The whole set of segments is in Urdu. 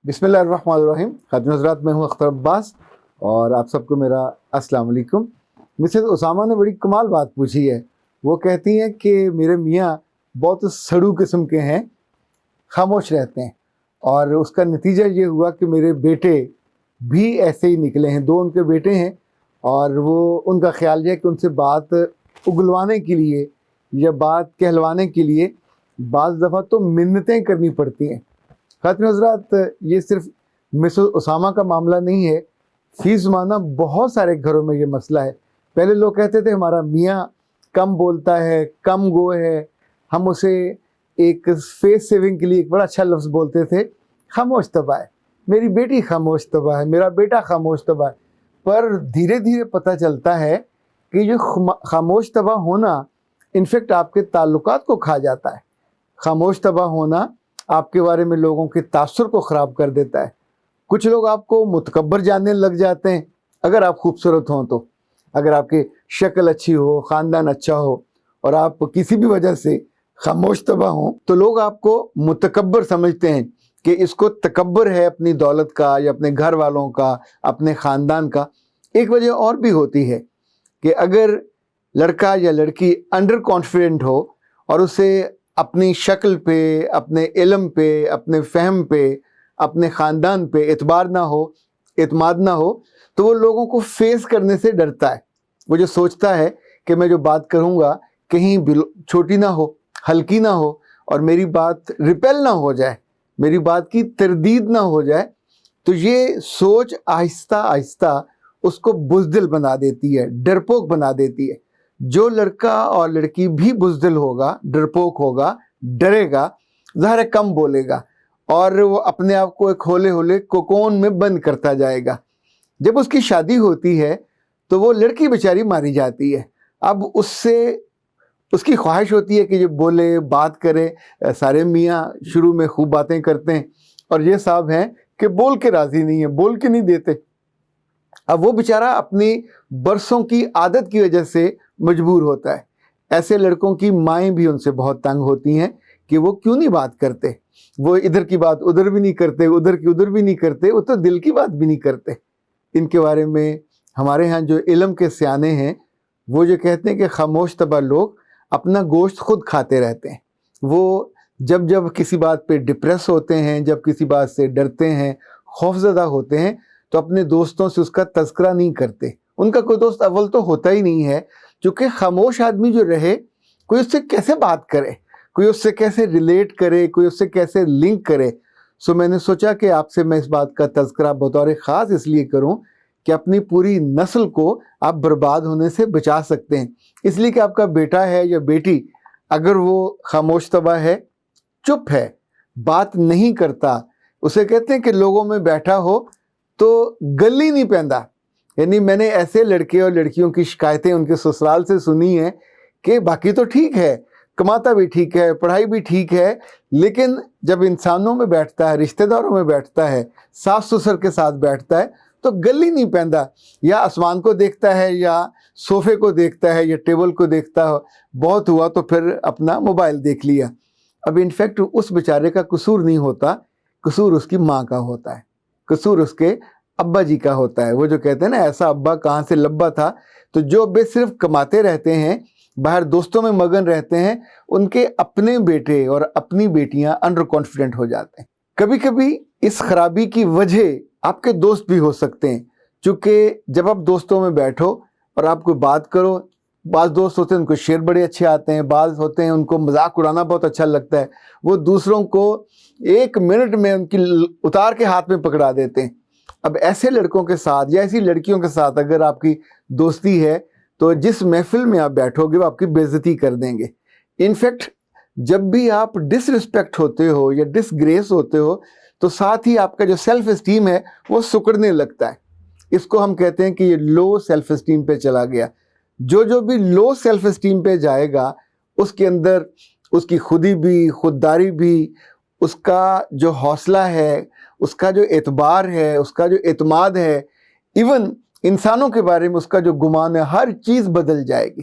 بسم اللہ الرحمن الرحیم. خاتون حضرات، میں ہوں اختر عباس اور آپ سب کو میرا السلام علیکم. مسز اسامہ نے بڑی کمال بات پوچھی ہے. وہ کہتی ہیں کہ میرے میاں بہت سڑو قسم کے ہیں، خاموش رہتے ہیں، اور اس کا نتیجہ یہ ہوا کہ میرے بیٹے بھی ایسے ہی نکلے ہیں. 2 ان کے بیٹے ہیں اور وہ ان کا خیال یہ ہے کہ ان سے بات اگلوانے کے لیے یا بات کہلوانے کے لیے بعض دفعہ تو منتیں کرنی پڑتی ہیں. خاتون حضرات، یہ صرف مسز اسامہ کا معاملہ نہیں ہے، فی زمانہ بہت سارے گھروں میں یہ مسئلہ ہے. پہلے لوگ کہتے تھے ہمارا میاں کم بولتا ہے، کم گو ہے. ہم اسے ایک فیس سیونگ کے لیے ایک بڑا اچھا لفظ بولتے تھے، خاموش طبع ہے. میری بیٹی خاموش طبع ہے، میرا بیٹا خاموش طبع ہے. پر دھیرے دھیرے پتہ چلتا ہے کہ یہ خاموش طبع ہونا انفیکٹ آپ کے تعلقات کو کھا جاتا ہے. خاموش طبع ہونا آپ کے بارے میں لوگوں کے تاثر کو خراب کر دیتا ہے. کچھ لوگ آپ کو متکبر جاننے لگ جاتے ہیں اگر آپ خوبصورت ہوں تو. اگر آپ کی شکل اچھی ہو، خاندان اچھا ہو، اور آپ کسی بھی وجہ سے خاموش طبع ہوں تو لوگ آپ کو متکبر سمجھتے ہیں کہ اس کو تکبر ہے اپنی دولت کا یا اپنے گھر والوں کا، اپنے خاندان کا. ایک وجہ اور بھی ہوتی ہے کہ اگر لڑکا یا لڑکی انڈر کانفیڈنٹ ہو اور اسے اپنی شکل پہ، اپنے علم پہ، اپنے فہم پہ، اپنے خاندان پہ اعتبار نہ ہو، اعتماد نہ ہو، تو وہ لوگوں کو فیس کرنے سے ڈرتا ہے. وہ جو سوچتا ہے کہ میں جو بات کروں گا کہیں چھوٹی نہ ہو، ہلکی نہ ہو، اور میری بات ریپیل نہ ہو جائے، میری بات کی تردید نہ ہو جائے، تو یہ سوچ آہستہ آہستہ اس کو بزدل بنا دیتی ہے، ڈرپوک بنا دیتی ہے. جو لڑکا اور لڑکی بھی بزدل ہوگا، ڈرپوک ہوگا، ڈرے گا، ظاہر ہے کم بولے گا، اور وہ اپنے آپ کو ایک ہولے ہولے کوکون میں بند کرتا جائے گا. جب اس کی شادی ہوتی ہے تو وہ لڑکی بیچاری ماری جاتی ہے. اب اس کی خواہش ہوتی ہے کہ یہ بولے، بات کرے. سارے میاں شروع میں خوب باتیں کرتے ہیں اور یہ صاحب ہیں کہ بول کے راضی نہیں ہیں، بول کے نہیں دیتے. اب وہ بیچارہ اپنی برسوں کی عادت کی وجہ سے مجبور ہوتا ہے. ایسے لڑکوں کی مائیں بھی ان سے بہت تنگ ہوتی ہیں کہ وہ کیوں نہیں بات کرتے. وہ ادھر کی بات ادھر بھی نہیں کرتے، ادھر کی ادھر بھی نہیں کرتے، وہ تو دل کی بات بھی نہیں کرتے. ان کے بارے میں ہمارے ہاں جو علم کے سیانے ہیں وہ جو کہتے ہیں کہ خاموش طبع لوگ اپنا گوشت خود کھاتے رہتے ہیں. وہ جب کسی بات پہ ڈپریس ہوتے ہیں، جب کسی بات سے ڈرتے ہیں، خوفزدہ ہوتے ہیں، تو اپنے دوستوں سے اس کا تذکرہ نہیں کرتے. ان کا کوئی دوست اول تو ہوتا ہی نہیں ہے، چونکہ خاموش آدمی جو رہے، کوئی اس سے کیسے بات کرے، کوئی اس سے کیسے ریلیٹ کرے، کوئی اس سے کیسے لنک کرے. سو میں نے سوچا کہ آپ سے میں اس بات کا تذکرہ بطور خاص اس لیے کروں کہ اپنی پوری نسل کو آپ برباد ہونے سے بچا سکتے ہیں. اس لیے کہ آپ کا بیٹا ہے یا بیٹی اگر وہ خاموش طبع ہے، چپ ہے، بات نہیں کرتا، اسے کہتے ہیں کہ لوگوں میں بیٹھا ہو تو گلی نہیں پہندا. یعنی میں نے ایسے لڑکے اور لڑکیوں کی شکایتیں ان کے سسرال سے سنی ہیں کہ باقی تو ٹھیک ہے، کماتا بھی ٹھیک ہے، پڑھائی بھی ٹھیک ہے، لیکن جب انسانوں میں بیٹھتا ہے، رشتہ داروں میں بیٹھتا ہے، ساس سسر کے ساتھ بیٹھتا ہے تو گلی نہیں پہندا. یا آسمان کو دیکھتا ہے، یا صوفے کو دیکھتا ہے، یا ٹیبل کو دیکھتا ہے. بہت ہوا تو پھر اپنا موبائل دیکھ لیا. اب انفیکٹ اس بیچارے کا قصور نہیں ہوتا، قصور اس کی ماں کا ہوتا ہے، قصور اس کے ابا جی کا ہوتا ہے. وہ جو کہتے ہیں نا ایسا ابا کہاں سے لبا تھا. تو جو ابے صرف کماتے رہتے ہیں، باہر دوستوں میں مگن رہتے ہیں، ان کے اپنے بیٹے اور اپنی بیٹیاں انڈر کانفیڈنٹ ہو جاتے ہیں. کبھی کبھی اس خرابی کی وجہ آپ کے دوست بھی ہو سکتے ہیں، چونکہ جب آپ دوستوں میں بیٹھو اور آپ کوئی بات کرو، بعض دوست ہوتے ہیں ان کو شعر بڑے اچھے آتے ہیں، بعض ہوتے ہیں ان کو مذاق اڑانا بہت اچھا لگتا ہے، وہ دوسروں کو 1 منٹ میں ان کی اتار کے ہاتھ میں پکڑا دیتے ہیں. اب ایسے لڑکوں کے ساتھ یا ایسی لڑکیوں کے ساتھ اگر آپ کی دوستی ہے تو جس محفل میں آپ بیٹھو گے وہ آپ کی بے عزتی کر دیں گے. انفیکٹ جب بھی آپ ڈس رسپیکٹ ہوتے ہو یا ڈس گریس ہوتے ہو تو ساتھ ہی آپ کا جو سیلف اسٹیم ہے وہ سکڑنے لگتا ہے. اس کو ہم کہتے ہیں کہ یہ لو سیلف اسٹیم پہ چلا گیا. جو بھی لو سیلف اسٹیم پہ جائے گا اس کے اندر اس کی خودی بھی، خودداری بھی، اس کا جو حوصلہ ہے، اس کا جو اعتبار ہے، اس کا جو اعتماد ہے، ایون انسانوں کے بارے میں اس کا جو گمان ہے، ہر چیز بدل جائے گی.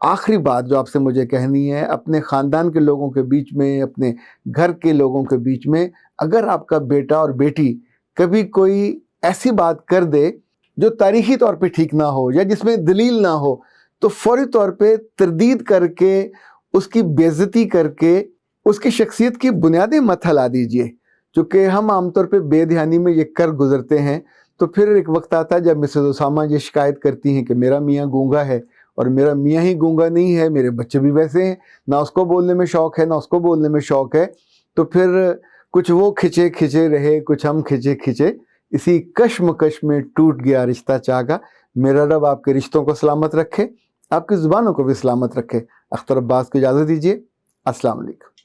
آخری بات جو آپ سے مجھے کہنی ہے، اپنے خاندان کے لوگوں کے بیچ میں، اپنے گھر کے لوگوں کے بیچ میں اگر آپ کا بیٹا اور بیٹی کبھی کوئی ایسی بات کر دے جو تاریخی طور پہ ٹھیک نہ ہو یا جس میں دلیل نہ ہو، تو فوری طور پہ تردید کر کے، اس کی بے عزتی کر کے، اس کی شخصیت کی بنیادیں مت ہلا دیجئے. چونکہ ہم عام طور پہ بے دھیانی میں یہ کر گزرتے ہیں، تو پھر ایک وقت آتا ہے جب مسز اسامہ یہ شکایت کرتی ہیں کہ میرا میاں گونگا ہے، اور میرا میاں ہی گونگا نہیں ہے، میرے بچے بھی ویسے ہیں، نہ اس کو بولنے میں شوق ہے نہ اس کو بولنے میں شوق ہے. تو پھر کچھ وہ کھچے کھچے رہے، کچھ ہم کھچے کھچے، اسی کشمکش میں ٹوٹ گیا رشتہ چاگا. میرا رب آپ کے رشتوں کو سلامت رکھے، آپ کی زبانوں کو بھی سلامت رکھے. اختر عباس کو اجازت دیجیے. السلام علیکم.